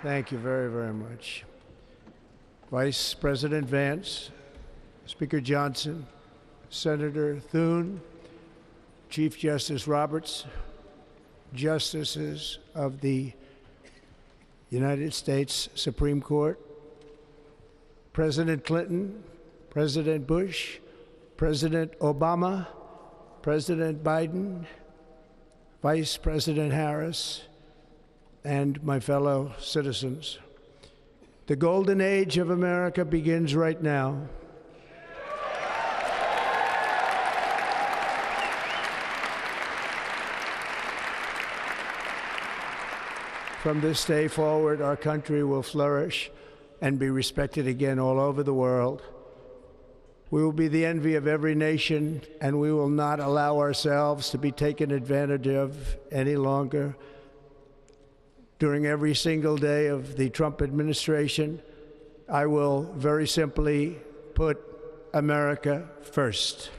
Thank you very, very much. Vice President Vance, Speaker Johnson, Senator Thune, Chief Justice Roberts, Justices of the United States Supreme Court, President Clinton, President Bush, President Obama, President Biden, Vice President Harris, and my fellow citizens. The golden age of America begins right now. From this day forward, our country will flourish and be respected again all over the world. We will be the envy of every nation, and we will not allow ourselves to be taken advantage of any longer. During every single day of the Trump administration, I will very simply put America first.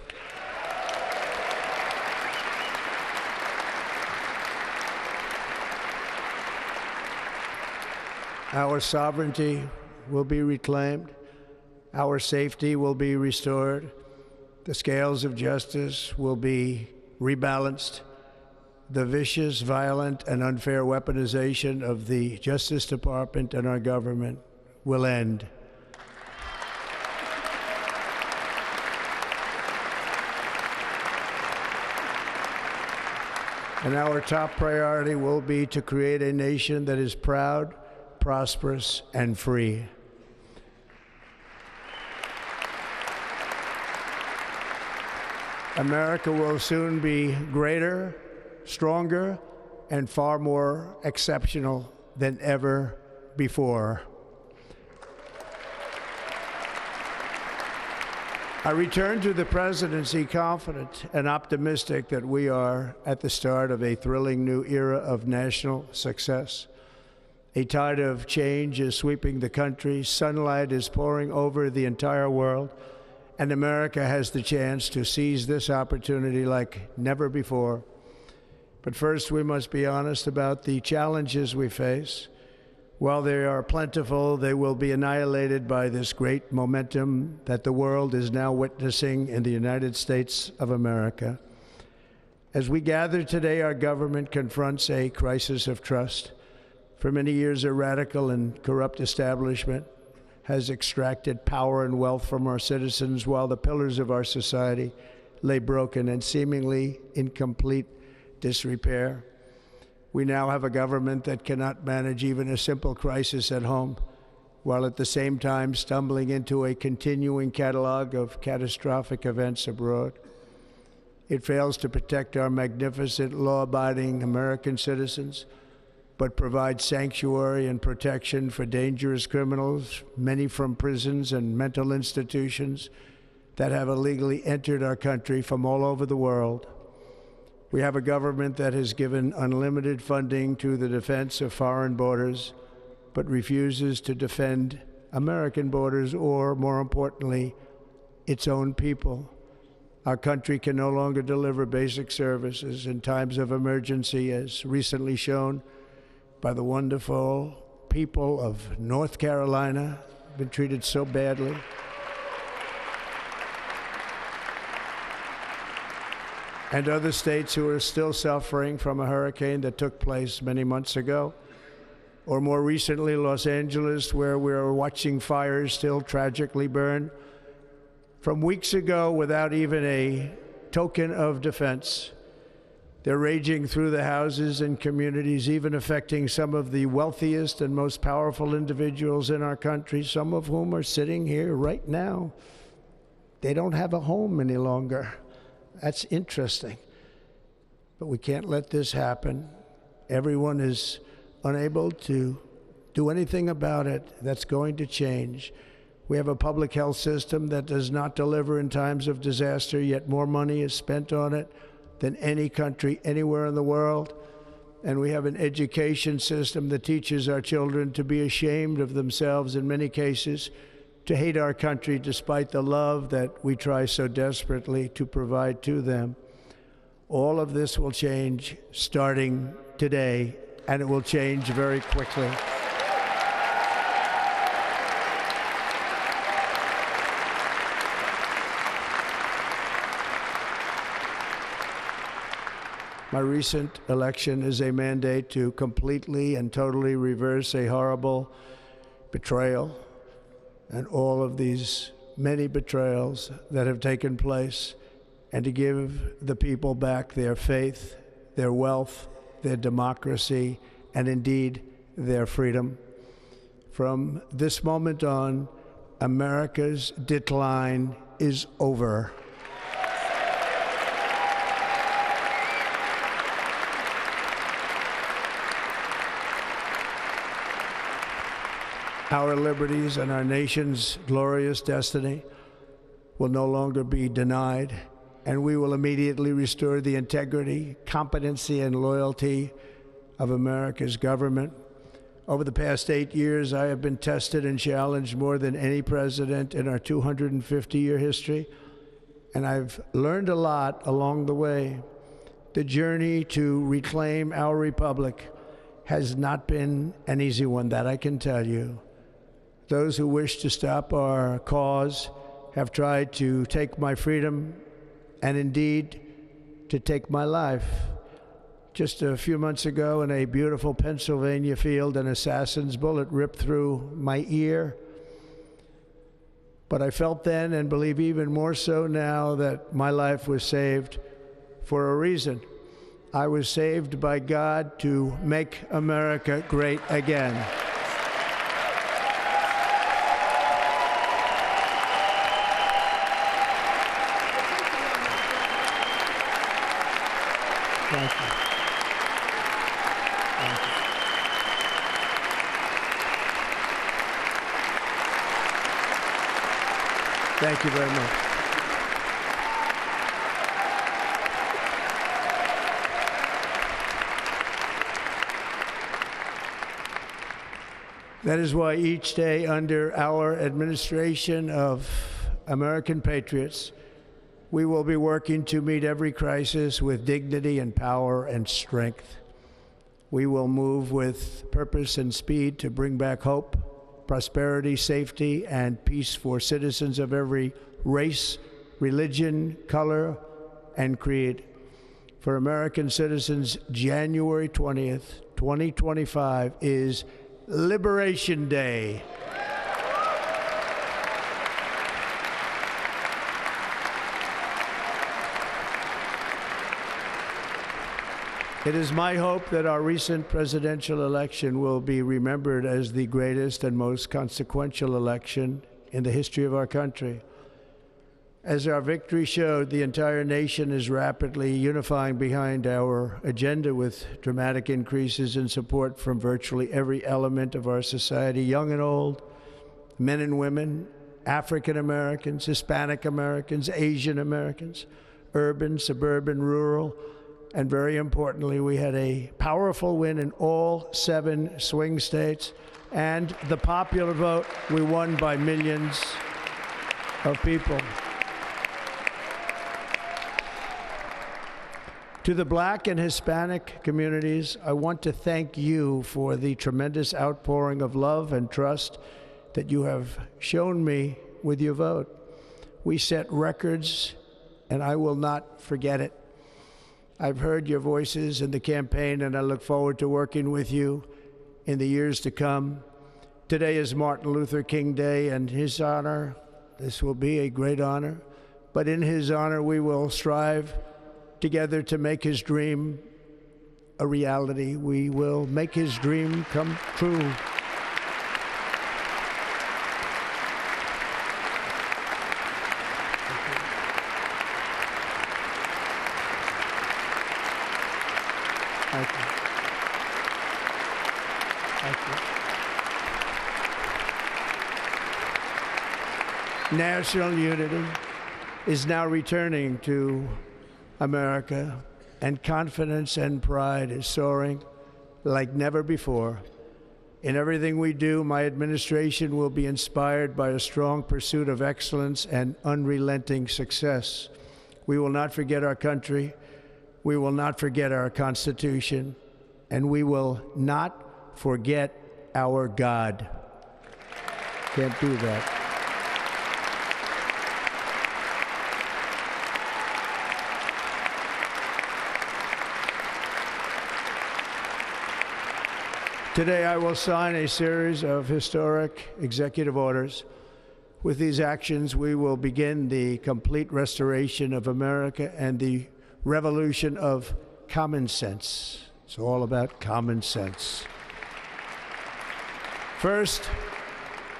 Our sovereignty will be reclaimed. Our safety will be restored. The scales of justice will be rebalanced. The vicious, violent, and unfair weaponization of the Justice Department and our government will end. And our top priority will be to create a nation that is proud, prosperous, and free. America will soon be greater, stronger, and far more exceptional than ever before. I return to the presidency confident and optimistic that we are at the start of a thrilling new era of national success. A tide of change is sweeping the country, sunlight is pouring over the entire world, and America has the chance to seize this opportunity like never before. But first, we must be honest about the challenges we face. While they are plentiful, they will be annihilated by this great momentum that the world is now witnessing in the United States of America. As we gather today, our government confronts a crisis of trust. For many years, a radical and corrupt establishment has extracted power and wealth from our citizens while the pillars of our society lay broken and seemingly in complete disrepair. We now have a government that cannot manage even a simple crisis at home, while at the same time stumbling into a continuing catalog of catastrophic events abroad. It fails to protect our magnificent, law-abiding American citizens, but provides sanctuary and protection for dangerous criminals, many from prisons and mental institutions that have illegally entered our country from all over the world. We have a government that has given unlimited funding to the defense of foreign borders, but refuses to defend American borders or, more importantly, its own people. Our country can no longer deliver basic services in times of emergency, as recently shown by the wonderful people of North Carolina, been treated so badly. And other states who are still suffering from a hurricane that took place many months ago. Or more recently, Los Angeles, where we are watching fires still tragically burn from weeks ago without even a token of defense. They're raging through the houses and communities, even affecting some of the wealthiest and most powerful individuals in our country, some of whom are sitting here right now. They don't have a home any longer. That's interesting. But we can't let this happen. Everyone is unable to do anything about it. That's going to change. We have a public health system that does not deliver in times of disaster, yet more money is spent on it than any country anywhere in the world. And we have an education system that teaches our children to be ashamed of themselves in many cases, to hate our country despite the love that we try so desperately to provide to them. All of this will change starting today, and it will change very quickly. My recent election is a mandate to completely and totally reverse a horrible betrayal and all of these many betrayals that have taken place, and to give the people back their faith, their wealth, their democracy, and indeed their freedom. From this moment on, America's decline is over. Our liberties and our nation's glorious destiny will no longer be denied, and we will immediately restore the integrity, competency, and loyalty of America's government. Over the past 8 years, I have been tested and challenged more than any president in our 250-year history, and I've learned a lot along the way. The journey to reclaim our republic has not been an easy one, that I can tell you. Those who wish to stop our cause have tried to take my freedom and indeed to take my life. Just a few months ago in a beautiful Pennsylvania field, an assassin's bullet ripped through my ear. But I felt then, and believe even more so now, that my life was saved for a reason. I was saved by God to make America great again. Thank you. Thank you. Thank you very much. That is why each day under our administration of American patriots, we will be working to meet every crisis with dignity and power and strength. We will move with purpose and speed to bring back hope, prosperity, safety, and peace for citizens of every race, religion, color, and creed. For American citizens, January 20th, 2025 is Liberation Day. It is my hope that our recent presidential election will be remembered as the greatest and most consequential election in the history of our country. As our victory showed, the entire nation is rapidly unifying behind our agenda with dramatic increases in support from virtually every element of our society, young and old, men and women, African Americans, Hispanic Americans, Asian Americans, urban, suburban, rural, and very importantly, we had a powerful win in all 7 swing states, and the popular vote, we won by millions of people. To the Black and Hispanic communities, I want to thank you for the tremendous outpouring of love and trust that you have shown me with your vote. We set records, and I will not forget it. I've heard your voices in the campaign, and I look forward to working with you in the years to come. Today is Martin Luther King Day, and his honor, this will be a great honor, but in his honor, we will strive together to make his dream a reality. We will make his dream come true. Thank you. Thank you. National unity is now returning to America, and confidence and pride is soaring like never before. In everything we do, my administration will be inspired by a strong pursuit of excellence and unrelenting success. We will not forget our country. We will not forget our Constitution, and we will not forget our God. Can't do that. Today, I will sign a series of historic executive orders. With these actions, we will begin the complete restoration of America and the revolution of common sense. It's all about common sense. First,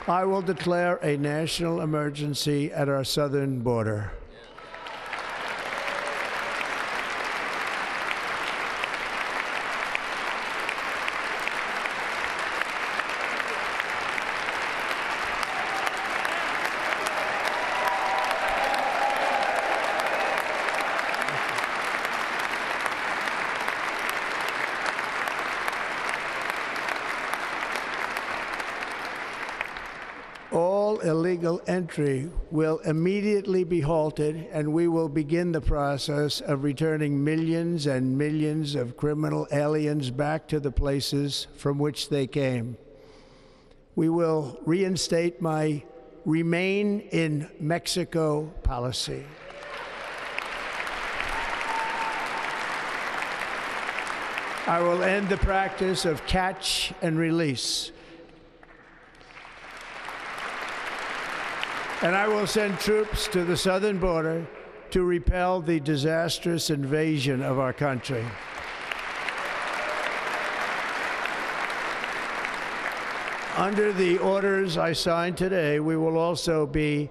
I will declare a national emergency at our southern border. All illegal entry will immediately be halted, and we will begin the process of returning millions and millions of criminal aliens back to the places from which they came. We will reinstate my Remain in Mexico policy. I will end the practice of catch and release. And I will send troops to the southern border to repel the disastrous invasion of our country. Under the orders I signed today, we will also be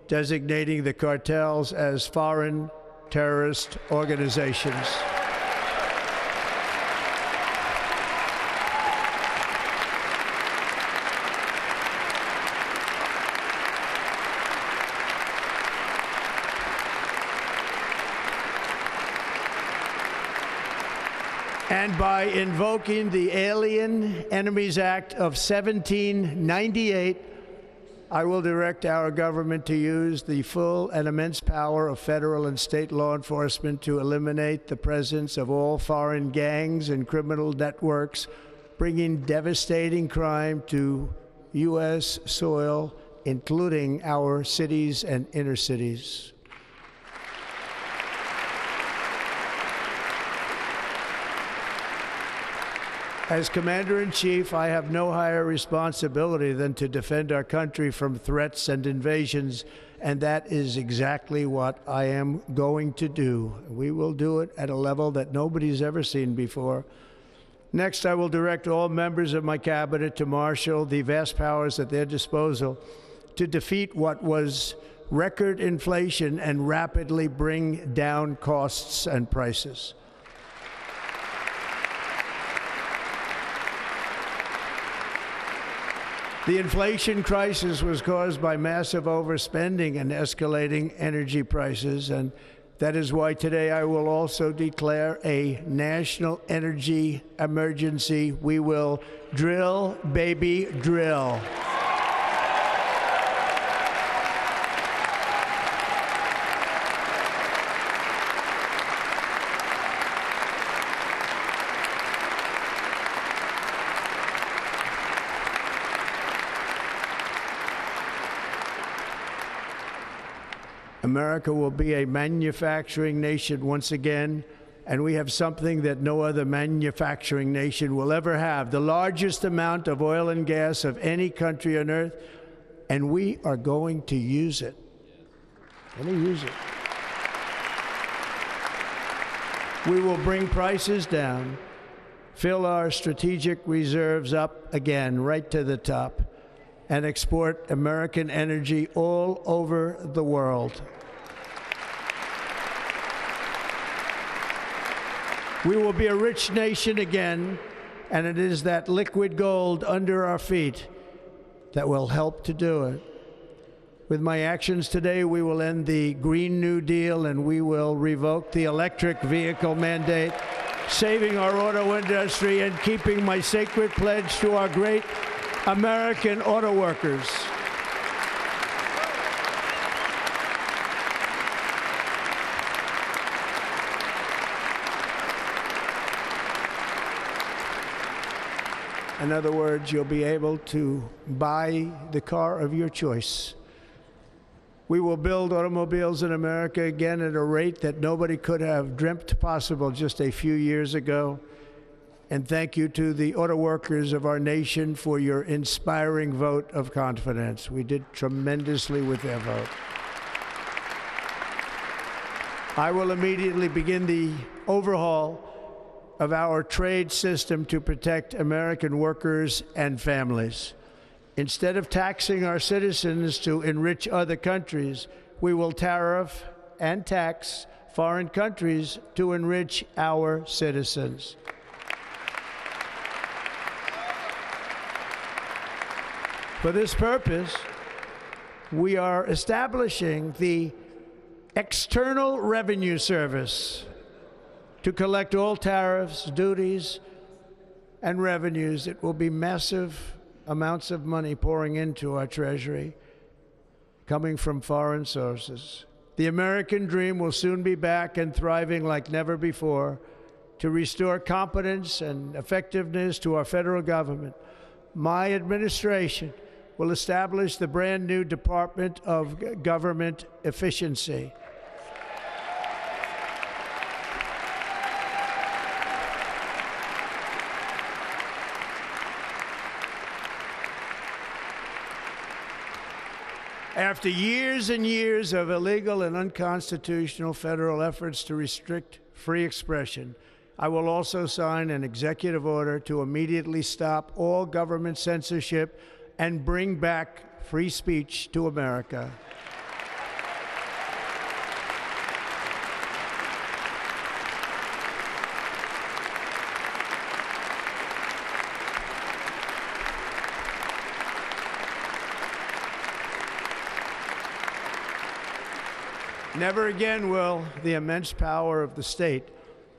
designating the cartels as foreign terrorist organizations. And by invoking the Alien Enemies Act of 1798, I will direct our government to use the full and immense power of federal and state law enforcement to eliminate the presence of all foreign gangs and criminal networks, bringing devastating crime to U.S. soil, including our cities and inner cities. As Commander-in-Chief, I have no higher responsibility than to defend our country from threats and invasions, and that is exactly what I am going to do. We will do it at a level that nobody's ever seen before. Next, I will direct all members of my cabinet to marshal the vast powers at their disposal to defeat what was record inflation and rapidly bring down costs and prices. The inflation crisis was caused by massive overspending and escalating energy prices, and that is why today I will also declare a national energy emergency. We will drill, baby, drill. America will be a manufacturing nation once again, and we have something that no other manufacturing nation will ever have, the largest amount of oil and gas of any country on earth, and we are going to use it. We will bring prices down, fill our strategic reserves up again, right to the top, and export American energy all over the world. We will be a rich nation again, and it is that liquid gold under our feet that will help to do it. With my actions today, we will end the Green New Deal, and we will revoke the electric vehicle mandate, saving our auto industry and keeping my sacred pledge to our great American auto workers. In other words, you'll be able to buy the car of your choice. We will build automobiles in America again at a rate that nobody could have dreamt possible just a few years ago. And thank you to the auto workers of our nation for your inspiring vote of confidence. We did tremendously with their vote. I will immediately begin the overhaul of our trade system to protect American workers and families. Instead of taxing our citizens to enrich other countries, we will tariff and tax foreign countries to enrich our citizens. For this purpose, we are establishing the External Revenue Service to collect all tariffs, duties, and revenues. It will be massive amounts of money pouring into our treasury, coming from foreign sources. The American dream will soon be back and thriving like never before to restore competence and effectiveness to our federal government. My administration will establish the brand new Department of Government Efficiency. After years and years of illegal and unconstitutional federal efforts to restrict free expression, I will also sign an executive order to immediately stop all government censorship and bring back free speech to America. Never again will the immense power of the state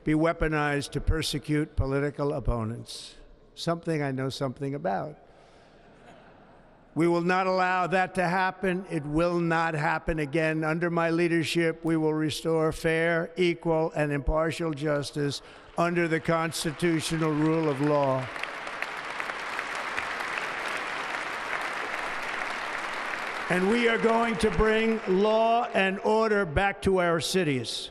be weaponized to persecute political opponents, something I know something about. We will not allow that to happen. It will not happen again. Under my leadership, we will restore fair, equal, and impartial justice under the constitutional rule of law. And we are going to bring law and order back to our cities.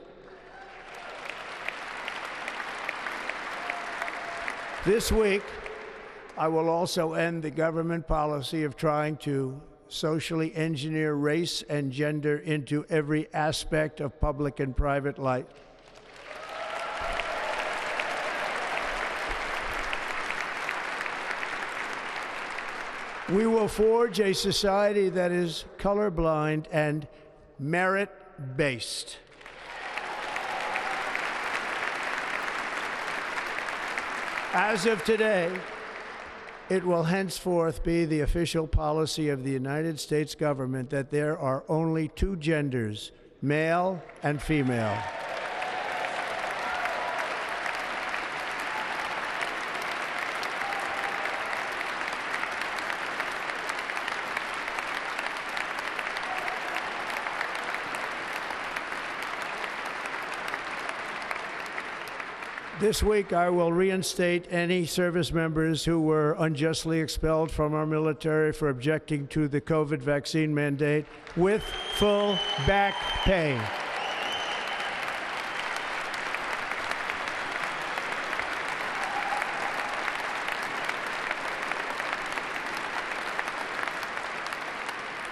This week, I will also end the government policy of trying to socially engineer race and gender into every aspect of public and private life. We will forge a society that is colorblind and merit-based. As of today, it will henceforth be the official policy of the United States government that there are only two genders, male and female. This week, I will reinstate any service members who were unjustly expelled from our military for objecting to the COVID vaccine mandate with full back pay.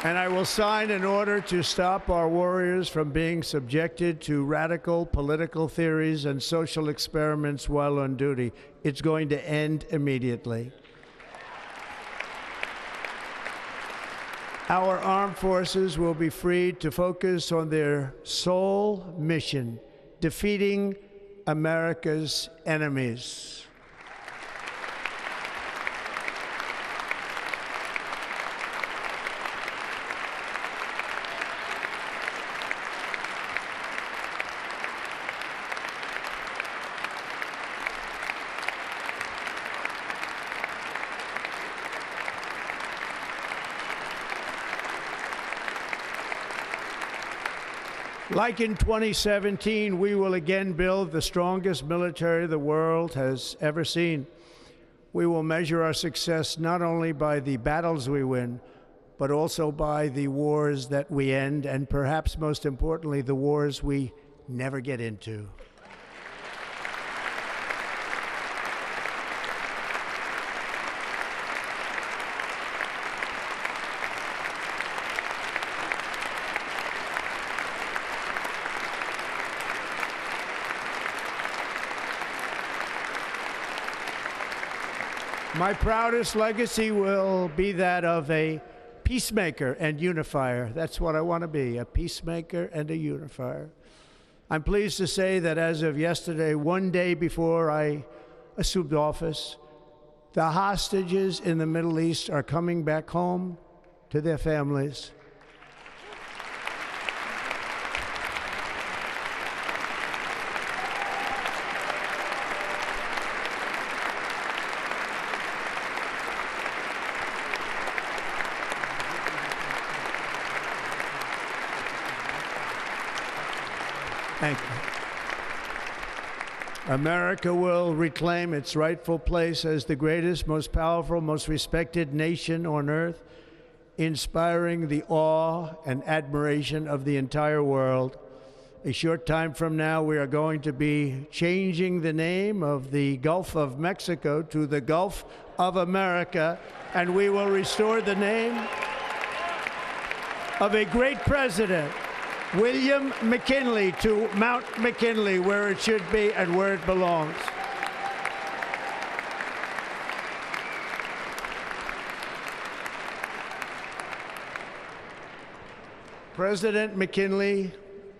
And I will sign an order to stop our warriors from being subjected to radical political theories and social experiments while on duty. It's going to end immediately. Our armed forces will be freed to focus on their sole mission, defeating America's enemies. Like in 2017, we will again build the strongest military the world has ever seen. We will measure our success not only by the battles we win, but also by the wars that we end, and perhaps most importantly, the wars we never get into. My proudest legacy will be that of a peacemaker and unifier. That's what I want to be, a peacemaker and a unifier. I'm pleased to say that as of yesterday, one day before I assumed office, the hostages in the Middle East are coming back home to their families. Thank you. America will reclaim its rightful place as the greatest, most powerful, most respected nation on earth, inspiring the awe and admiration of the entire world. A short time from now, we are going to be changing the name of the Gulf of Mexico to the Gulf of America, and we will restore the name of a great president, William McKinley, to Mount McKinley, where it should be and where it belongs. President McKinley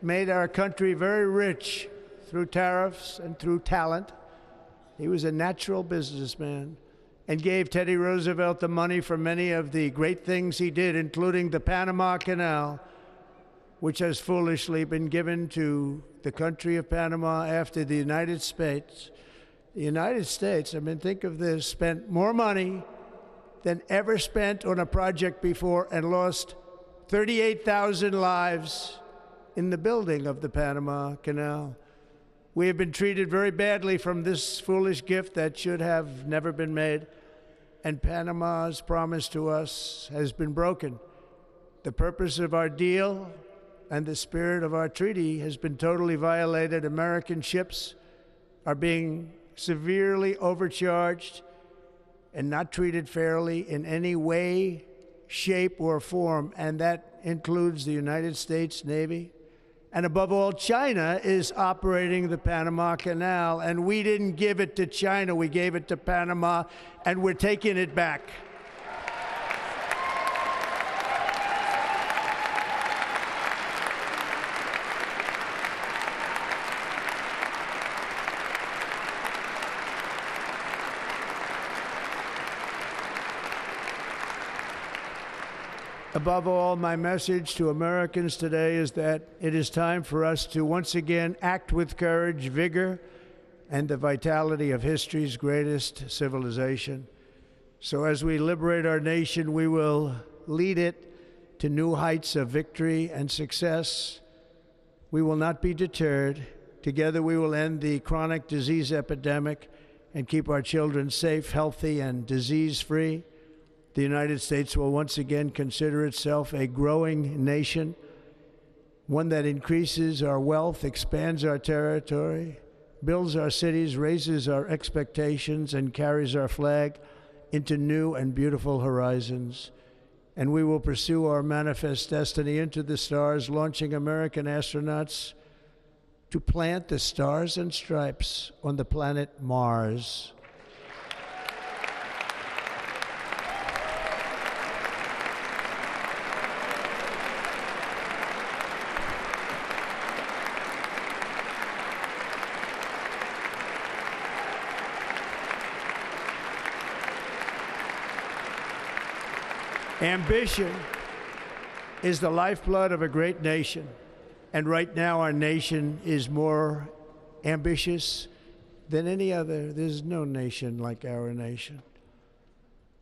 made our country very rich through tariffs and through talent. He was a natural businessman and gave Teddy Roosevelt the money for many of the great things he did, including the Panama Canal, which has foolishly been given to the country of Panama after the United States. The United States, I mean, think of this, spent more money than ever spent on a project before and lost 38,000 lives in the building of the Panama Canal. We have been treated very badly from this foolish gift that should have never been made, and Panama's promise to us has been broken. The purpose of our deal and the spirit of our treaty has been totally violated. American ships are being severely overcharged and not treated fairly in any way, shape, or form, and that includes the United States Navy. And above all, China is operating the Panama Canal, and we didn't give it to China, we gave it to Panama, and we're taking it back. Above all, my message to Americans today is that it is time for us to once again act with courage, vigor, and the vitality of history's greatest civilization. So as we liberate our nation, we will lead it to new heights of victory and success. We will not be deterred. Together we will end the chronic disease epidemic and keep our children safe, healthy, and disease-free. The United States will once again consider itself a growing nation, one that increases our wealth, expands our territory, builds our cities, raises our expectations, and carries our flag into new and beautiful horizons. And we will pursue our manifest destiny into the stars, launching American astronauts to plant the stars and stripes on the planet Mars. Ambition is the lifeblood of a great nation, and right now our nation is more ambitious than any other. There's no nation like our nation.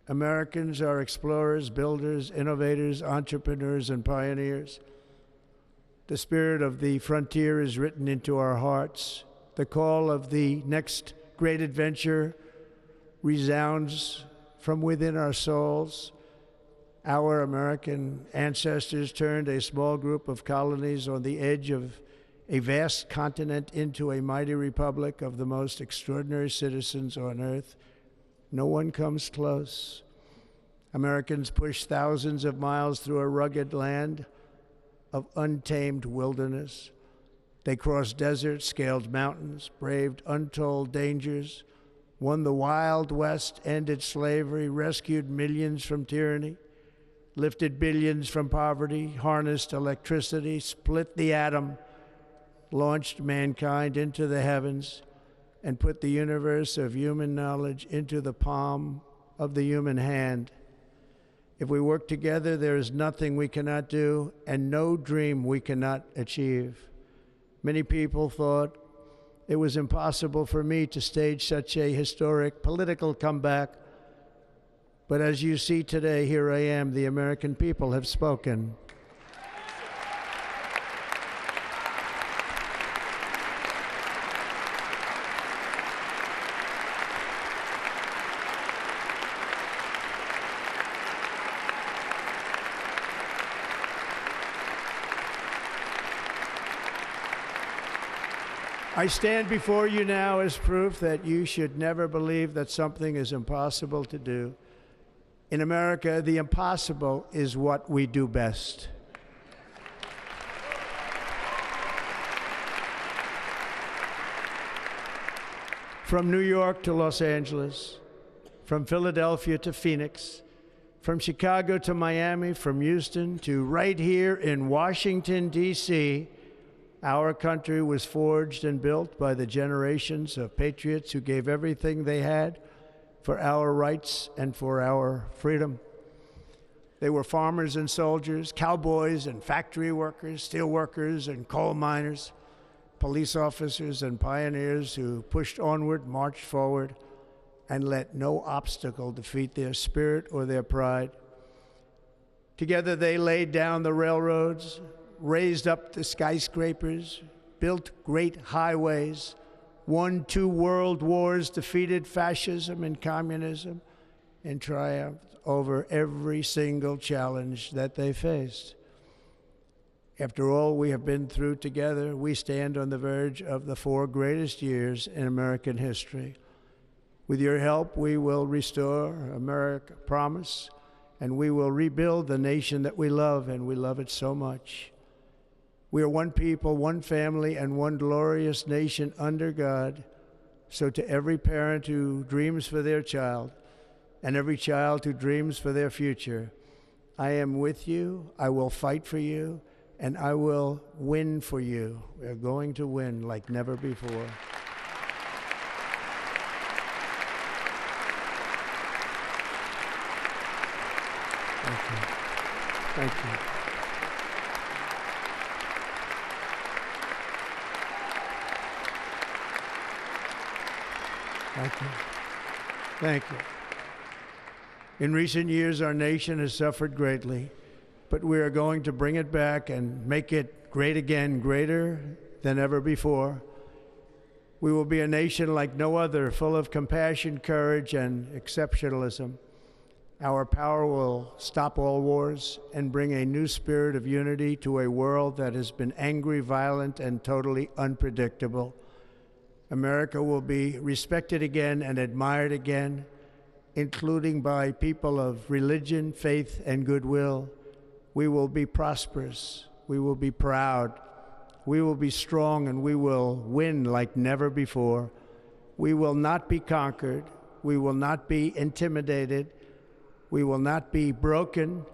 Americans are explorers, builders, innovators, entrepreneurs, and pioneers. The spirit of the frontier is written into our hearts. The call of the next great adventure resounds from within our souls. Our American ancestors turned a small group of colonies on the edge of a vast continent into a mighty republic of the most extraordinary citizens on earth. No one comes close. Americans pushed thousands of miles through a rugged land of untamed wilderness. They crossed deserts, scaled mountains, braved untold dangers, won the Wild West, ended slavery, rescued millions from tyranny, lifted billions from poverty, harnessed electricity, split the atom, launched mankind into the heavens, and put the universe of human knowledge into the palm of the human hand. If we work together, there is nothing we cannot do and no dream we cannot achieve. Many people thought it was impossible for me to stage such a historic political comeback. But as you see today, here I am. The American people have spoken. I stand before you now as proof that you should never believe that something is impossible to do. In America, the impossible is what we do best. From New York to Los Angeles, from Philadelphia to Phoenix, from Chicago to Miami, from Houston to right here in Washington, D.C., our country was forged and built by the generations of patriots who gave everything they had for our rights and for our freedom. They were farmers and soldiers, cowboys and factory workers, steel workers and coal miners, police officers and pioneers who pushed onward, marched forward, and let no obstacle defeat their spirit or their pride. Together they laid down the railroads, raised up the skyscrapers, built great highways, won 2 world wars, defeated fascism and communism, and triumphed over every single challenge that they faced. After all we have been through together, we stand on the verge of the 4 greatest years in American history. With your help, we will restore America, promise, and we will rebuild the nation that we love, and we love it so much. We are one people, one family, and one glorious nation under God. So to every parent who dreams for their child and every child who dreams for their future, I am with you, I will fight for you, and I will win for you. We are going to win like never before. Thank you. Thank you. Thank you. Thank you. In recent years, our nation has suffered greatly, but we are going to bring it back and make it great again, greater than ever before. We will be a nation like no other, full of compassion, courage, and exceptionalism. Our power will stop all wars and bring a new spirit of unity to a world that has been angry, violent, and totally unpredictable. America will be respected again and admired again, including by people of religion, faith, and goodwill. We will be prosperous. We will be proud. We will be strong, and we will win like never before. We will not be conquered. We will not be intimidated. We will not be broken,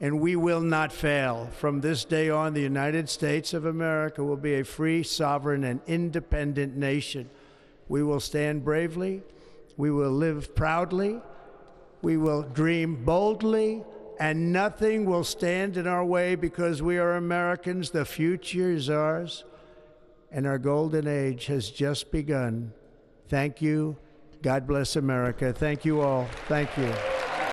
and we will not fail. From this day on, the United States of America will be a free, sovereign, and independent nation. We will stand bravely. We will live proudly. We will dream boldly, and nothing will stand in our way because we are Americans. The future is ours, and our golden age has just begun. Thank you. God bless America. Thank you all. Thank you.